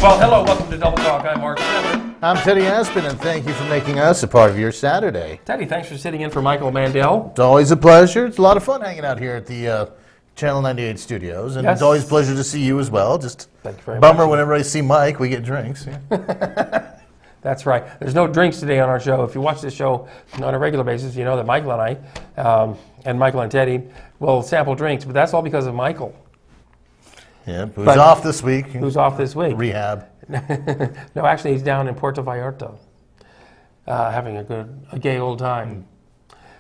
Well, hello, welcome to Double Talk. I'm Mark Steffen. I'm Teddy Aspen, and thank you for making us a part of your Saturday. Teddy, thanks for sitting in for Michael Mandel. It's always a pleasure. It's a lot of fun hanging out here at the Channel 98 studios, and It's always a pleasure to see you as well. Just thank you very bummer much. Whenever I see Mike, we get drinks. Yeah. That's right. There's no drinks today on our show. If you watch this show on a regular basis, you know that Michael and I, and Michael and Teddy, will sample drinks, but that's all because of Michael. Yeah, who's off this week. Who's off this week? Rehab. No, actually, he's down in Puerto Vallarta, having a gay old time.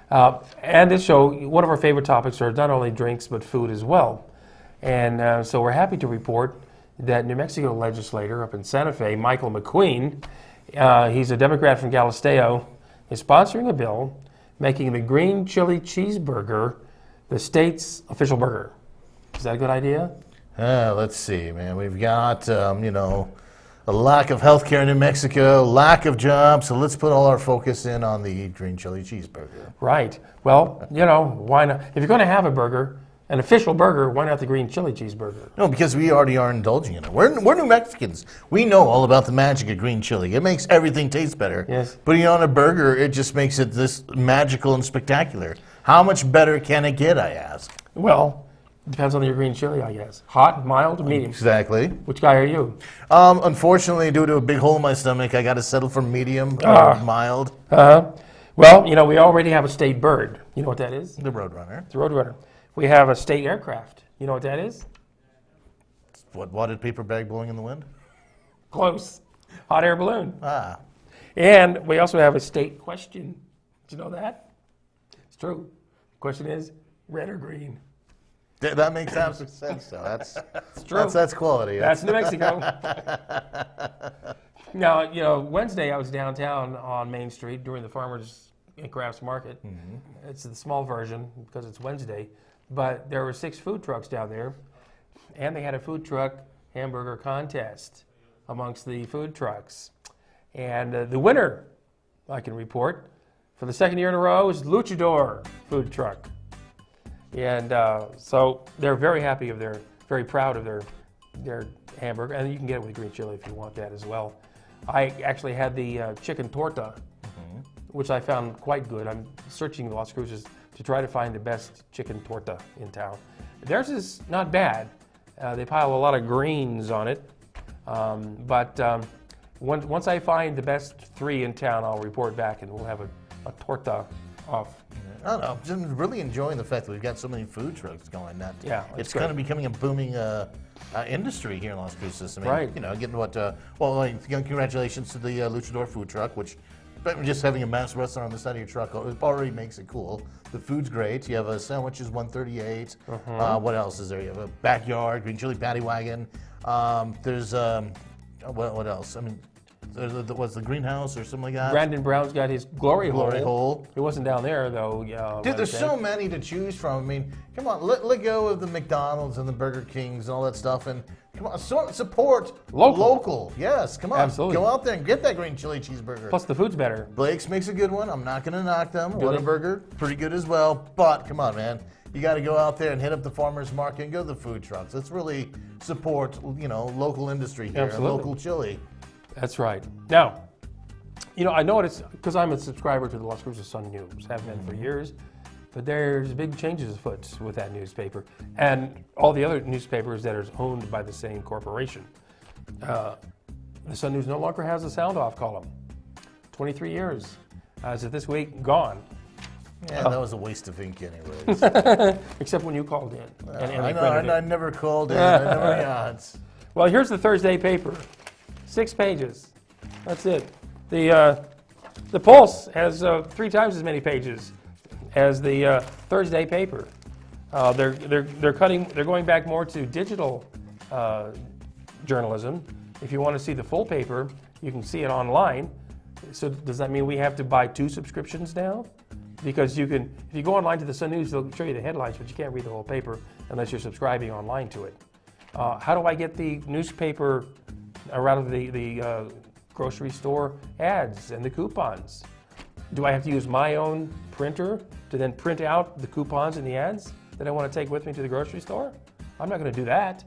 And this show, one of our favorite topics are not only drinks, but food as well. And so we're happy to report that New Mexico legislator up in Santa Fe, Michael McQueen, he's a Democrat from Galisteo, is sponsoring a bill making the green chili cheeseburger the state's official burger. Is that a good idea? Let's see, man. We've got, a lack of health care in New Mexico, lack of jobs, so let's put all our focus in on the green chili cheeseburger. Right. Well, why not? If you're going to have a burger, an official burger, why not the green chili cheeseburger? No, because we already are indulging in it. We're New Mexicans. We know all about the magic of green chili. It makes everything taste better. Yes. Putting it on a burger, it just makes it this magical and spectacular. How much better can it get, I ask? Well, depends on your green chili, I guess. Hot, mild, medium. Exactly. Which guy are you? Unfortunately, due to a big hole in my stomach, I got to settle for medium or mild. Well, we already have a state bird. You know what that is? The Roadrunner. The Roadrunner. We have a state aircraft. You know what that is? What wadded paper bag blowing in the wind? Close. Hot air balloon. Ah. And we also have a state question. Did you know that? It's true. The question is, red or green? That makes absolute sense, though. That's true. That's quality. That's New Mexico. Now, Wednesday I was downtown on Main Street during the Farmers and Crafts Market. Mm-hmm. It's the small version because it's Wednesday, but there were 6 food trucks down there, and they had a food truck hamburger contest amongst the food trucks. And the winner, I can report, for the second year in a row is Luchador Food Truck. And so they're very happy very proud of their hamburger, and you can get it with green chili if you want that as well. I actually had the chicken torta, which I found quite good. I'm searching Las Cruces to try to find the best chicken torta in town. Theirs is not bad. They pile a lot of greens on it, but once I find the best 3 in town, I'll report back and we'll have a torta off. I don't know. I'm just really enjoying the fact that we've got so many food trucks going. It's kind of becoming a booming industry here in Las Cruces. I mean, right. Getting congratulations to the Luchador food truck, which just having a mass restaurant on the side of your truck already makes it cool. The food's great. You have sandwiches, $138. What else is there? You have a backyard, green chili patty wagon. There's what else? I mean, what's the greenhouse or something like that? Brandon Brown's got his glory hole. He wasn't down there though. Dude, there's so many to choose from. I mean, come on, let go of the McDonald's and the Burger Kings and all that stuff, and come on, support local. Yes, come on, absolutely. Go out there and get that green chili cheeseburger. Plus the food's better. Blake's makes a good one. I'm not gonna knock them. Whataburger, pretty good as well. But come on, man. You got to go out there and hit up the farmers market and go to the food trucks. Let's really support, local industry here, and local chili. That's right. Now, I noticed, because I'm a subscriber to the Las Cruces Sun News, have been for years, but there's big changes afoot with that newspaper and all the other newspapers that are owned by the same corporation. The Sun News no longer has a sound-off column. 23 years. As of this week, gone. Yeah, that was a waste of ink anyways. Except when you called in. I never called in. I never got. Well, here's the Thursday paper. 6 pages. That's it. The Pulse has 3 times as many pages as the Thursday paper. They're going back more to digital journalism. If you want to see the full paper, you can see it online. So does that mean we have to buy 2 subscriptions now? Because if you go online to the Sun News, they'll show you the headlines, but you can't read the whole paper unless you're subscribing online to it. How do I get the newspaper, or rather the grocery store ads and the coupons? Do I have to use my own printer to then print out the coupons and the ads that I want to take with me to the grocery store? I'm not going to do that.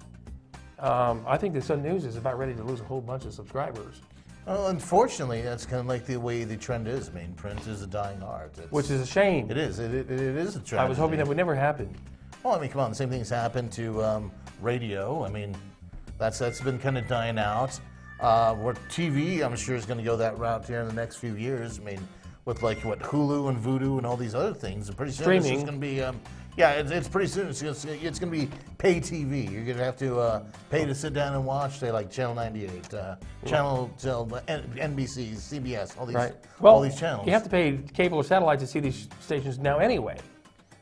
I think the Sun News is about ready to lose a whole bunch of subscribers. Well, unfortunately, that's kind of like the way the trend is. I mean, print is a dying art. Which is a shame. It is. It is a trend. I was hoping that would never happen. Well, I mean, come on. The same thing's happened to radio. I mean, that's been kind of dying out. Where TV, I'm sure, is going to go that route here in the next few years. I mean, with like what Hulu and Vudu and all these other things, and pretty soon Streaming. it's going to be. It's pretty soon. It's going to be pay TV. You're going to have to pay to sit down and watch, say, like Channel 98, NBC, CBS, all these channels. You have to pay cable or satellite to see these stations now anyway,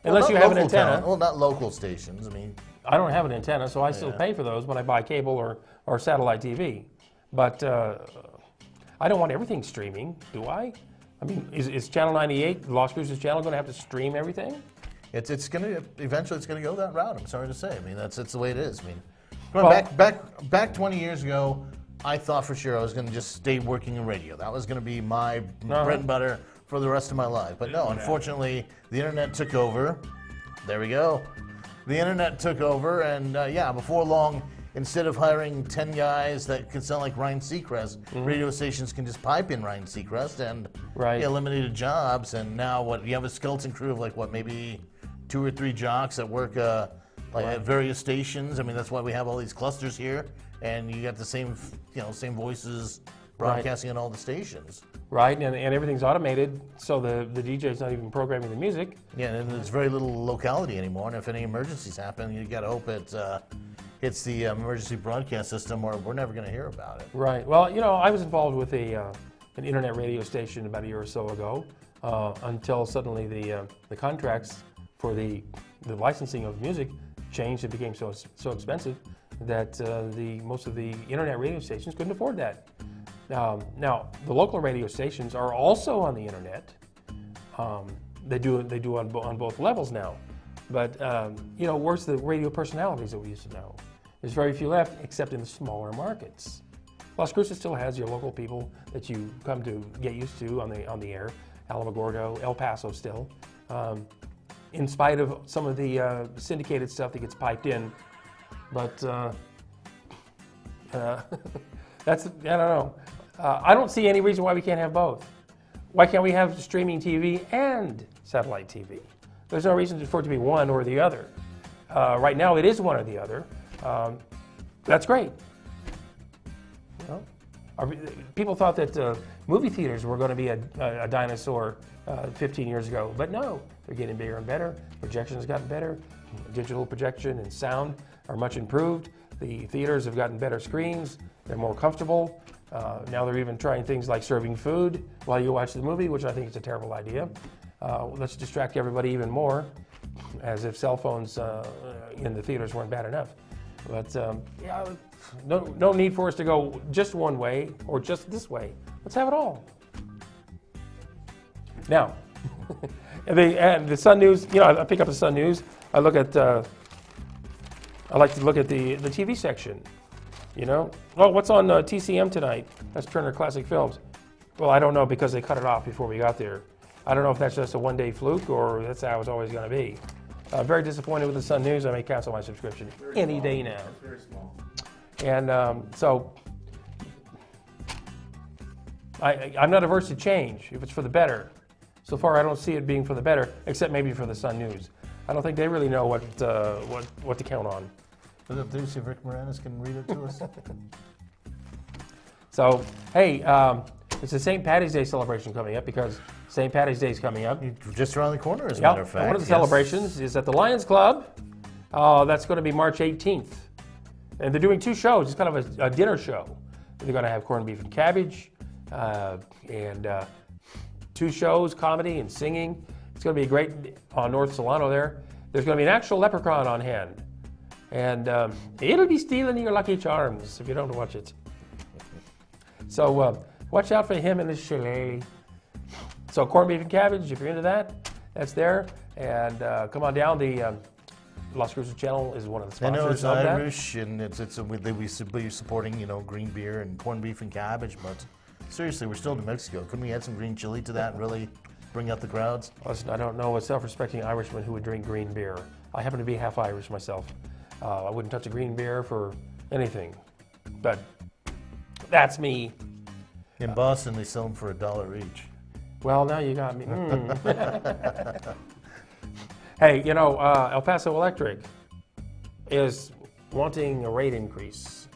unless you have an antenna. Well, not local stations. I mean, I don't have an antenna, so I still pay for those when I buy cable or satellite TV. But I don't want everything streaming, do I? I mean, is Channel 98, Las Cruces Channel, going to have to stream everything? It's going to eventually it's going to go that route. I'm sorry to say. I mean, it's the way it is. I mean, back 20 years ago, I thought for sure I was going to just stay working in radio. That was going to be my bread and butter for the rest of my life. But no, unfortunately, the internet took over. There we go. The internet took over, and before long, instead of hiring 10 guys that can sound like Ryan Seacrest, radio stations can just pipe in Ryan Seacrest, and eliminated jobs. And now you have a skeleton crew of maybe 2 or 3 jocks that work at various stations. I mean, that's why we have all these clusters here, and you got the same voices broadcasting on all the stations. Right, and everything's automated, so the DJ's not even programming the music. Yeah, and there's very little locality anymore, and if any emergencies happen, you got to hope it's the emergency broadcast system, or we're never going to hear about it. Right. Well, I was involved with an internet radio station about a year or so ago, until suddenly the contracts for the licensing of music changed. It became so expensive that most of the internet radio stations couldn't afford that. Now, the local radio stations are also on the internet. They do on both levels now. But where's the radio personalities that we used to know? There's very few left, except in the smaller markets. Las Cruces still has your local people that you come to get used to on the air. Alamogordo, El Paso still. In spite of some of the syndicated stuff that gets piped in. But that's, I don't know. I don't see any reason why we can't have both. Why can't we have streaming TV and satellite TV? There's no reason for it to be one or the other. Right now it is one or the other. That's great. People thought that movie theaters were going to be a dinosaur 15 years ago, but no, they're getting bigger and better. Projection has gotten better. Digital projection and sound are much improved. The theaters have gotten better screens. They're more comfortable. Now they're even trying things like serving food while you watch the movie, which I think is a terrible idea. Let's distract everybody even more, as if cell phones in the theaters weren't bad enough. But no need for us to go just one way or just this way. Let's have it all. Now, and the Sun News. I pick up the Sun News. I like to look at the TV section. Well, what's on TCM tonight? That's Turner Classic Films. Well, I don't know, because they cut it off before we got there. I don't know if that's just a one-day fluke or that's how it's always going to be. Very disappointed with the Sun News. I may cancel my subscription any day now. It's very small. And so I'm not averse to change if it's for the better. So far, I don't see it being for the better, except maybe for the Sun News. I don't think they really know what to count on. Let's see if Rick Moranis can read it to us. So, hey, it's the St. Paddy's Day celebration coming up, because St. Paddy's Day is coming up. Just around the corner, as a matter of fact. One of the celebrations is at the Lions Club. That's going to be March 18th. And they're doing 2 shows. It's kind of a dinner show. They're going to have corned beef and cabbage, and 2 shows, comedy and singing. It's going to be great on North Solano there. There's going to be an actual leprechaun on hand. And it'll be stealing your Lucky Charms if you don't watch it. So watch out for him and his shillelagh. So corned beef and cabbage, if you're into that, that's there. And come on down. The Las Cruces Channel is one of the sponsors. I know it's of Irish, and they'll be supporting green beer and corned beef and cabbage. But seriously, we're still in New Mexico. Couldn't we add some green chili to that and really bring out the crowds? Listen, I don't know a self-respecting Irishman who would drink green beer. I happen to be half Irish myself. I wouldn't touch a green beer for anything. But that's me. In Boston, they sell them for $1 each. Well, now you got me. Hey, you know, El Paso Electric is wanting a rate increase,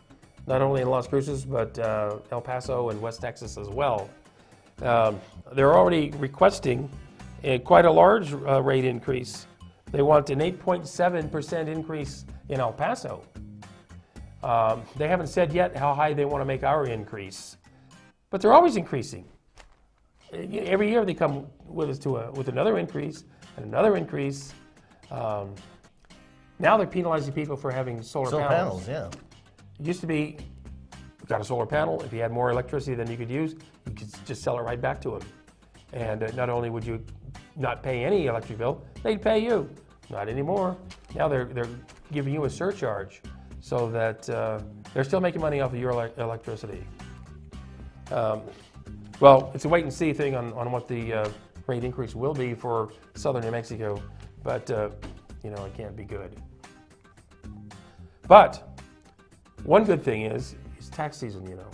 not only in Las Cruces, but El Paso and West Texas as well. They're already requesting quite a large rate increase. They want an 8.7% increase in El Paso. They haven't said yet how high they want to make our increase, but they're always increasing. Every year they come with us with another increase and another increase. Now they're penalizing people for having solar panels. Yeah. It used to be, you got a solar panel, if you had more electricity than you could use, you could just sell it right back to them. And not only would you not pay any electric bill, they'd pay you. Not anymore. Now they're giving you a surcharge so that they're still making money off of your electricity. Well, it's a wait and see thing on what the rate increase will be for southern New Mexico, but you know, it can't be good. But one good thing is tax season, you know.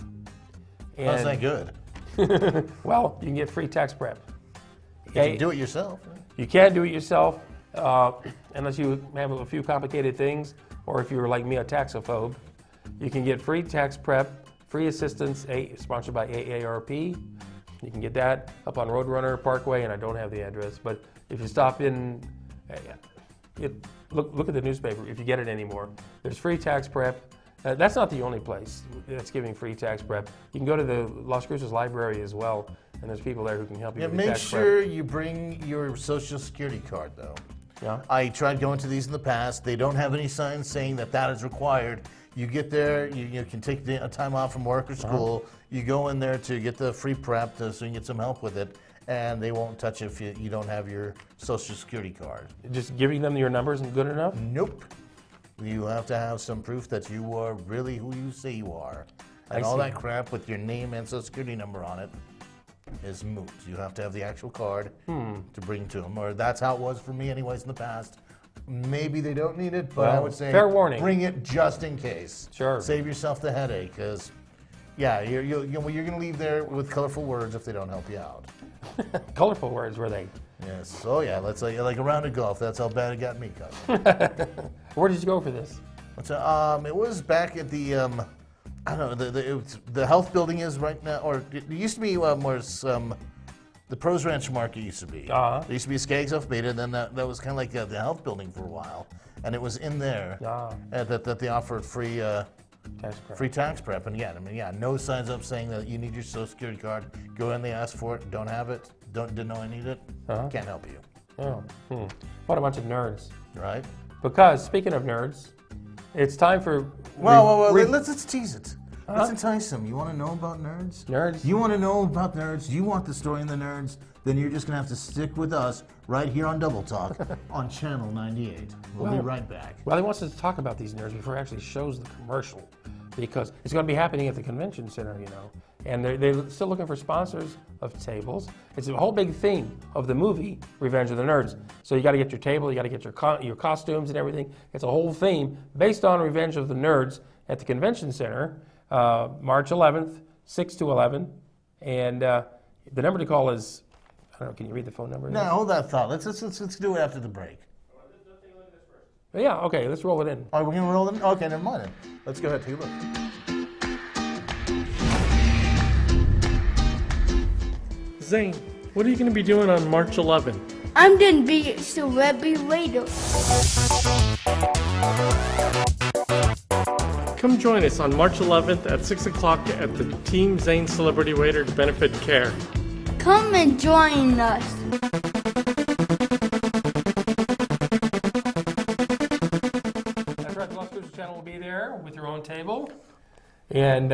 And, how's that good? Well, you can get free tax prep. You can do it yourself. You can't do it yourself unless you have a few complicated things, or if you're like me, a taxophobe. You can get free tax prep, free assistance, sponsored by AARP. You can get that up on Roadrunner Parkway, and I don't have the address, but if you stop in, look at the newspaper if you get it anymore. There's free tax prep. That's not the only place that's giving free tax prep. You can go to the Las Cruces Library as well, and there's people there who can help you with tax prep. Make sure you bring your Social Security card, though. Yeah. I tried going to these in the past. They don't have any signs saying that is required. You get there, you can take a time off from work or school. You go in there to get the free prep so you can get some help with it, and they won't touch it if you don't have your Social Security card. Just giving them your numbers isn't good enough? Nope. You have to have some proof that you are really who you say you are. And all that crap with your name and Social Security number on it is moot. You have to have the actual card to bring to them. Or that's how it was for me anyways in the past. Maybe they don't need it, but I would say fair warning. Bring it just in case. Sure. Save yourself the headache, because yeah, you're going to leave there with colorful words if they don't help you out. Colorful words, were they? Yes. Oh yeah. Let's say like a round of golf. That's how bad it got me, cousin. Where did you go for this? It was back at the I don't know the health building is right now, or it used to be the Pros Ranch Market used to be. There used to be a Skaggs Elf Beta, and then that was kind of like the health building for a while, and it was in there that they offered free tax prep. And no signs up saying that you need your Social Security card. Go in, they ask for it, don't have it, didn't know I need it, can't help you. Oh, what a bunch of nerds! Right? Because speaking of nerds, it's time for let's tease it. Let's entice them. You want to know about nerds? Nerds? You want to know about nerds? You want the story in the nerds? Then you're just going to have to stick with us right here on Double Talk on Channel 98. We'll be right back. Well, he wants us to talk about these nerds before he actually shows the commercial, because it's going to be happening at the convention center, you know. And they're still looking for sponsors of tables. It's a whole big theme of the movie, Revenge of the Nerds. So you got to get your table, you got to get your costumes and everything. It's a whole theme based on Revenge of the Nerds at the convention center, March 11th, 6 to 11. And the number to call is, I don't know, can you read the phone number? No, hold that thought. Let's do it after the break. Yeah, okay, let's roll it in. Are we going to roll it in? Okay, never mind then. Let's go ahead and take a look. Zane, what are you going to be doing on March 11th? I'm going to be a celebrity waiter. Come join us on March 11th at 6 o'clock at the Team Zane Celebrity Waiter Benefit Care. Come and join us. That's right, the Las Cruces channel will be there with your own table. And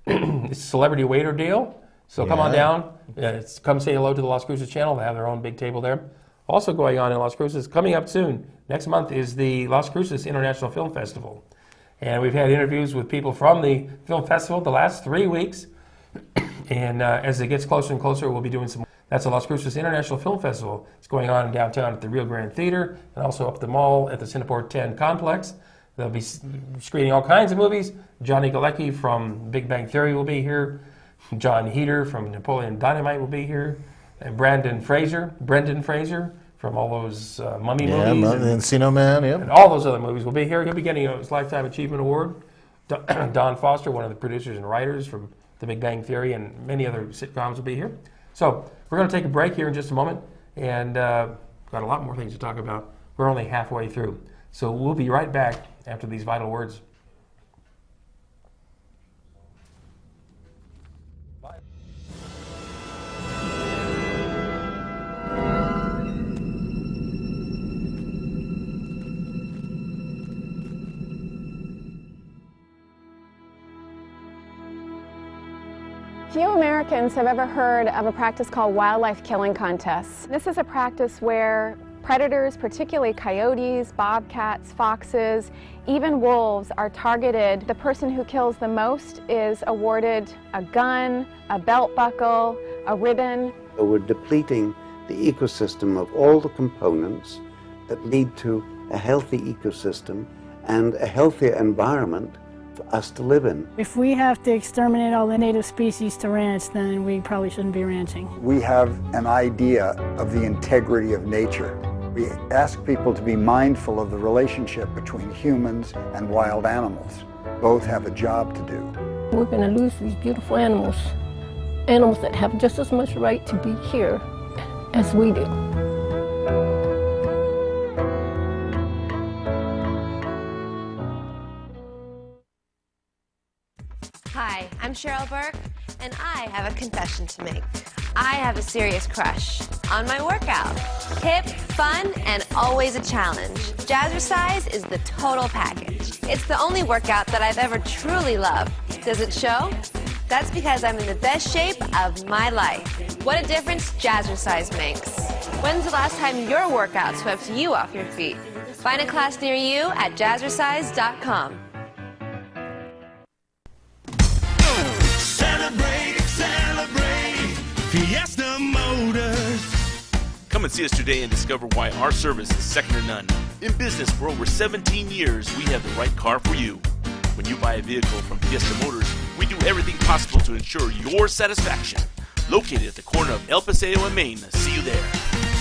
it's a celebrity waiter deal. So come on down. Come say hello to the Las Cruces channel. They have their own big table there. Also going on in Las Cruces, coming up soon, next month, is the Las Cruces International Film Festival. And we've had interviews with people from the film festival the last 3 weeks. And as it gets closer and closer, we'll be doing some. That's the Las Cruces International Film Festival. It's going on in downtown at the Rio Grande Theater and also up the mall at the Cineport 10 complex. They'll be screening all kinds of movies. Johnny Galecki from Big Bang Theory will be here. John Heater from Napoleon Dynamite will be here. And Brendan Fraser from all those Mummy movies. And Encino Man, And all those other movies will be here. He'll be getting his Lifetime Achievement Award. Don Foster, one of the producers and writers from The Big Bang Theory and many other sitcoms will be here. So we're going to take a break here in just a moment, and got a lot more things to talk about. We're only halfway through. So we'll be right back after these vital words. Few Americans have ever heard of a practice called wildlife killing contests. This is a practice where predators, particularly coyotes, bobcats, foxes, even wolves, are targeted. The person who kills the most is awarded a gun, a belt buckle, a ribbon. We're depleting the ecosystem of all the components that lead to a healthy ecosystem and a healthier environment for us to live in. If we have to exterminate all the native species to ranch, then we probably shouldn't be ranching. We have an idea of the integrity of nature. We ask people to be mindful of the relationship between humans and wild animals. Both have a job to do. We're going to lose these beautiful animals, animals that have just as much right to be here as we do. Hi, I'm Cheryl Burke, and I have a confession to make. I have a serious crush on my workout. Hip, fun, and always a challenge. Jazzercise is the total package. It's the only workout that I've ever truly loved. Does it show? That's because I'm in the best shape of my life. What a difference Jazzercise makes. When's the last time your workout swept you off your feet? Find a class near you at jazzercise.com. Fiesta Motors. Come and see us today and discover why our service is second to none. In business for over 17 years, we have the right car for you. When you buy a vehicle from Fiesta Motors, we do everything possible to ensure your satisfaction. Located at the corner of El Paseo and Main. See you there.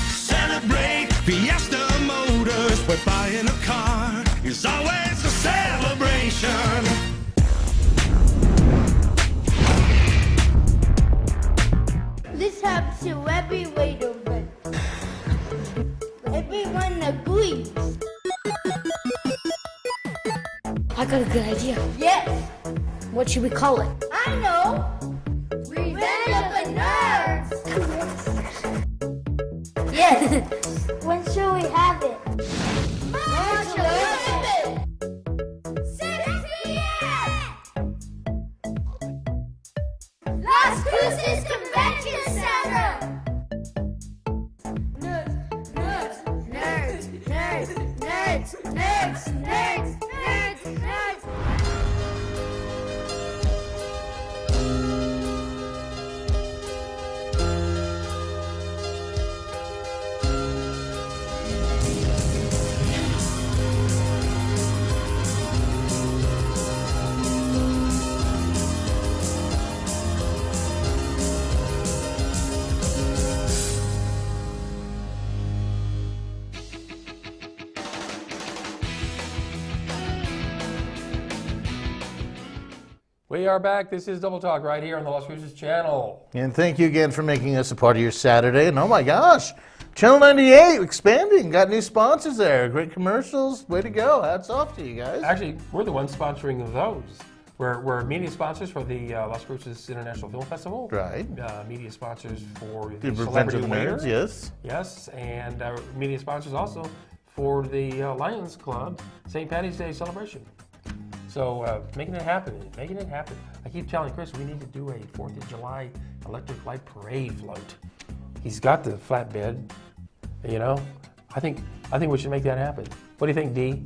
Celebrate Fiesta Motors, where buying a car is always a celebration. This happens to every waiter, but everyone agrees. I got a good idea. Yes, What should we call it? I know. Revenge of the Nerds. Yes. When shall we have it? March 11th. 6 p.m. Las Cruces Convention Center. Nerds, nerds, nerds, nerds, nerds, nerds, nerds, nerds. We are back. This is Double Talk right here on the Las Cruces channel. And thank you again for making us a part of your Saturday. And oh my gosh, Channel 98 expanding. Got new sponsors there. Great commercials. Way to go. Hats off to you guys. Actually, we're the ones sponsoring those. We're media sponsors for the Las Cruces International Film Festival. Right. Media sponsors for The the Revenge Celebrity of the Waiter. Nerds, yes. Yes, and media sponsors also for the Lions Club St. Patty's Day celebration. So making it happen, making it happen. I keep telling Chris we need to do a 4th of July electric light parade float. He's got the flatbed, you know. I think we should make that happen. What do you think, Dee?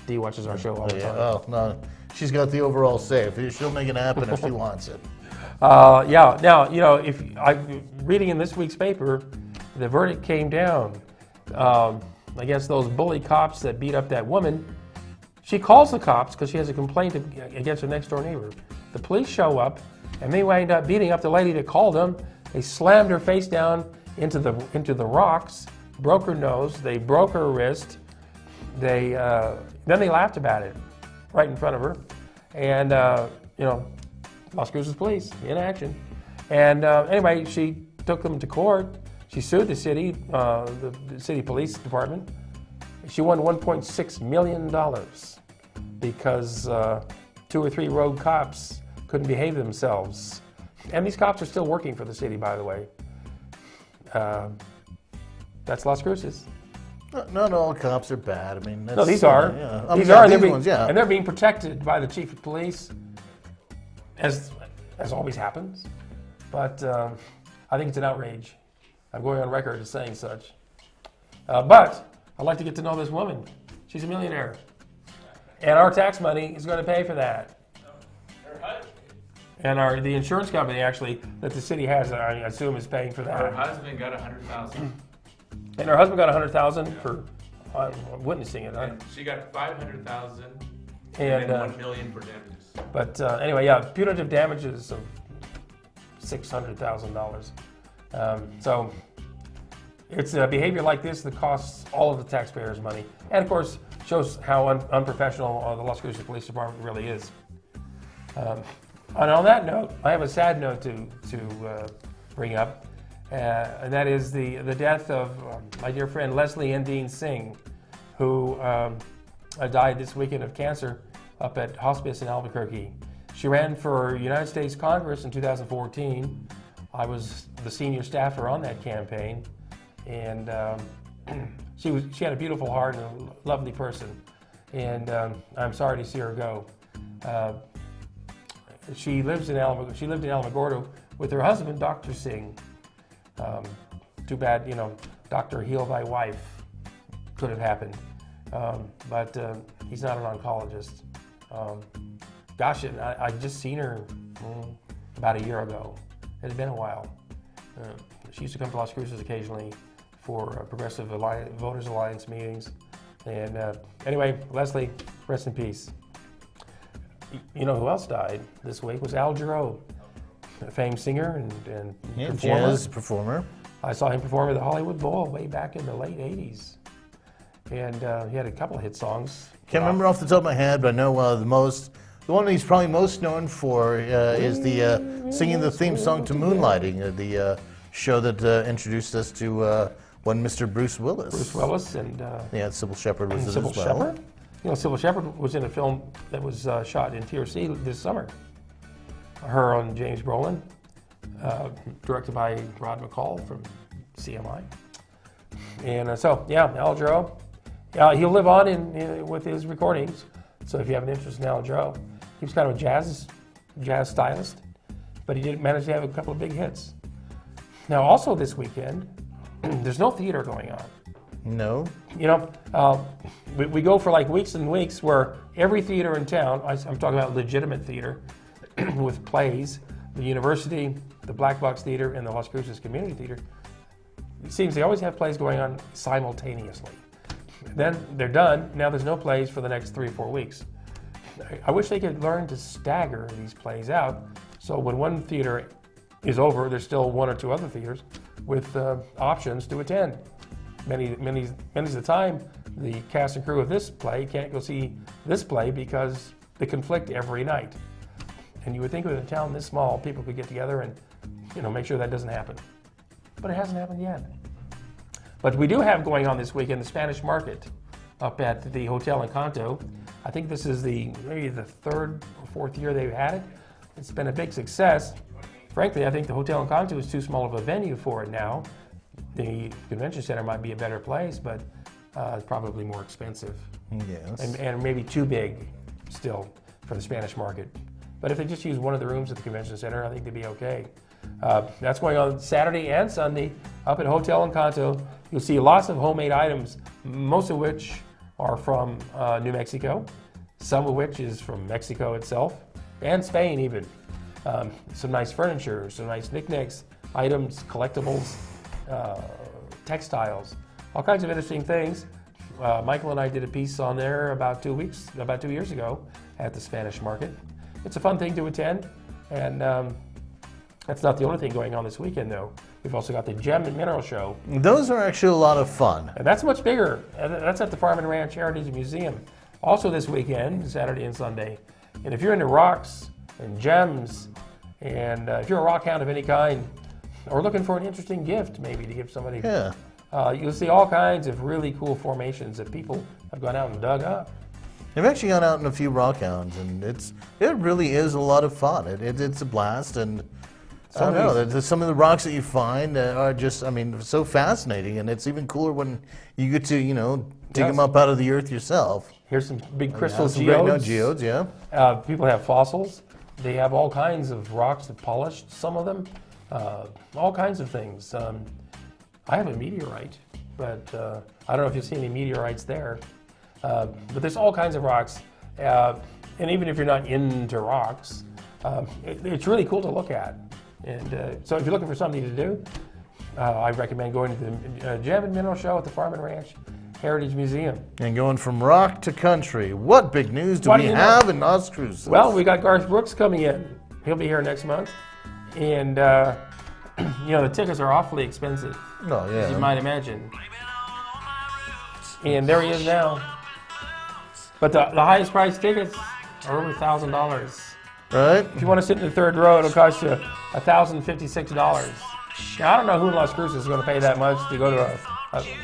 Dee watches our show all the time. Oh, no. She's got the overall say. She'll make it happen if she wants it. Yeah. Now, you know, if I'm reading in this week's paper, the verdict came down against those bully cops that beat up that woman She calls the cops because she has a complaint against her next door neighbor. The police show up, and they wind up beating up the lady that called them. They slammed her face down into the rocks, broke her nose, they broke her wrist. Then they laughed about it right in front of her. And, Las Cruces police in action. And anyway, she took them to court. She sued the city, the city police department. She won $1.6 million because 2 or 3 rogue cops couldn't behave themselves. And these cops are still working for the city, by the way. That's Las Cruces. Not all cops are bad. I mean, that's, no, these are. Yeah. These are, and they're being protected by the chief of police, as always happens. But I think it's an outrage. I'm going on record as saying such. But I'd like to get to know this woman. She's a millionaire. And our tax money is going to pay for that. And the insurance company, actually, that the city has, I assume, is paying for that. Her husband got $100,000. And her husband got $100,000 for witnessing it. And she got $500,000 and $1 million for damages. But anyway, yeah, punitive damages of $600,000. So it's a behavior like this that costs all of the taxpayers money, and of course shows how unprofessional the Las Cruces Police Department really is. And on that note, I have a sad note to bring up, and that is the death of my dear friend Leslie Endine Singh, who died this weekend of cancer up at hospice in Albuquerque. She ran for United States Congress in 2014. I was the senior staffer on that campaign, and she had a beautiful heart and a lovely person, and I'm sorry to see her go. She lived in Alamogordo with her husband, Dr. Singh. Too bad, Dr. Heal Thy Wife could have happened, but he's not an oncologist. Gosh, I just seen her about a year ago. It's been a while. She used to come to Las Cruces occasionally for Progressive Voters Alliance meetings. And anyway, Leslie, rest in peace. You know who else died this week was Al Jarreau, a famed singer and performer. Jazz performer. I saw him perform at the Hollywood Bowl way back in the late 80s. And he had a couple of hit songs. Can't remember off the top of my head, but I know the one he's probably most known for is the singing the theme song to Moonlighting, the show that introduced us to one Mr. Bruce Willis. Bruce Willis and Sybil Shepherd was in Sybil as well. Shepherd? Sybil Shepherd was in a film that was shot in TRC this summer. Her and James Brolin, directed by Rod McCall from CMI. And Al Jarreau. He'll live on with his recordings. So if you have an interest in Al Jarreau, he was kind of a jazz stylist, but he did manage to have a couple of big hits. Now, also this weekend, there's no theater going on. No. We go for like weeks and weeks where every theater in town, I'm talking about legitimate theater with plays, the University, the Black Box Theater, and the Las Cruces Community Theater, it seems they always have plays going on simultaneously. Then they're done. Now there's no plays for the next 3 or 4 weeks. I wish they could learn to stagger these plays out, so when one theater is over, there's still 1 or 2 other theaters with options to attend. Many of the time, the cast and crew of this play can't go see this play because they conflict every night. And you would think with a town this small, people could get together and make sure that doesn't happen. But it hasn't happened yet. But we do have going on this weekend the Spanish Market up at the Hotel Encanto. I think this is maybe the 3rd or 4th year they've had it. It's been a big success. Frankly, I think the Hotel Encanto is too small of a venue for it now. The convention center might be a better place, but it's probably more expensive. Yes. And maybe too big still for the Spanish Market. But if they just use one of the rooms at the convention center, I think they'd be okay. That's going on Saturday and Sunday up at Hotel Encanto. You'll see lots of homemade items, most of which are from New Mexico, some of which is from Mexico itself, and Spain even. Some nice furniture, some nice knickknacks, items, collectibles, textiles, all kinds of interesting things. Michael and I did a piece on there about 2 years ago at the Spanish Market. It's a fun thing to attend, and that's not the only thing going on this weekend, though. We've also got the Gem and Mineral Show. Those are actually a lot of fun. And that's much bigger. That's at the Farm and Ranch Heritage Museum. Also this weekend, Saturday and Sunday. And if you're into rocks and gems, and if you're a rock hound of any kind, or looking for an interesting gift maybe to give somebody, you'll see all kinds of really cool formations that people have gone out and dug up. I've actually gone out in a few rock hounds, and it really is a lot of fun. It's a blast, and I don't know, some of the rocks that you find are just, I mean, so fascinating, and it's even cooler when you get to, you know, dig them up out of the earth yourself. Here's some big crystal geodes. People have fossils. They have all kinds of rocks that polished, some of them, all kinds of things. I have a meteorite, but I don't know if you've seen any meteorites there. But there's all kinds of rocks, and even if you're not into rocks, it's really cool to look at. And so if you're looking for something to do, I recommend going to the Gem and Mineral Show at the Farm and Ranch Heritage Museum. And going from rock to country, what big news do we have in Las Cruces? Well, we got Garth Brooks coming in. He'll be here next month. And, you know, the tickets are awfully expensive, as you might imagine. And there he is now. But the highest priced tickets are over $1,000. Right. If you want to sit in the third row, it'll cost you $1,056. Now, I don't know who in Las Cruces is going to pay that much to go to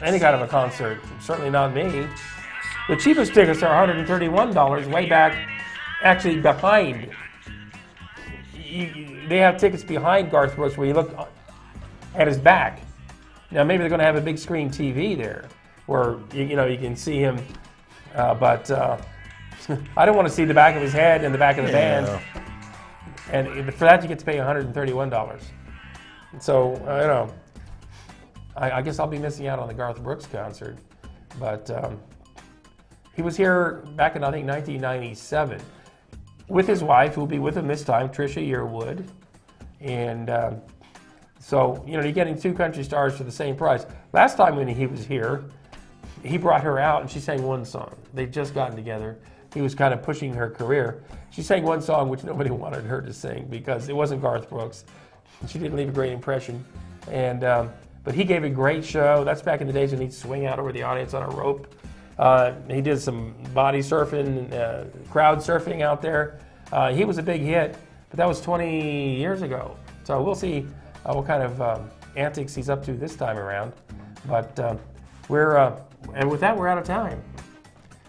any kind of a concert. Certainly not me. The cheapest tickets are $131, way back, actually behind. They have tickets behind Garth Brooks where you look at his back. Now, maybe they're going to have a big screen TV there where you know you can see him, but I don't want to see the back of his head and the back of the band. And for that, you get to pay $131. So, you know, I guess I'll be missing out on the Garth Brooks concert. But he was here back in, I think, 1997 with his wife, who will be with him this time, Trisha Yearwood. And so, you know, you're getting two country stars for the same price. Last time when he was here, he brought her out and she sang one song. They'd just gotten together. He was kind of pushing her career. She sang one song which nobody wanted her to sing because it wasn't Garth Brooks. She didn't leave a great impression. And but he gave a great show. That's back in the days when he'd swing out over the audience on a rope. He did some body surfing, crowd surfing out there. He was a big hit, but that was 20 years ago. So we'll see what kind of antics he's up to this time around. But and with that, we're out of time.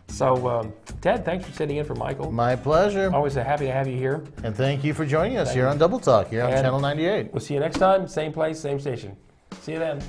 So, Ted, thanks for sitting in for Michael. My pleasure. Always happy to have you here. And thank you for joining us here on Double Talk, here on Channel 98. We'll see you next time, same place, same station. See you then.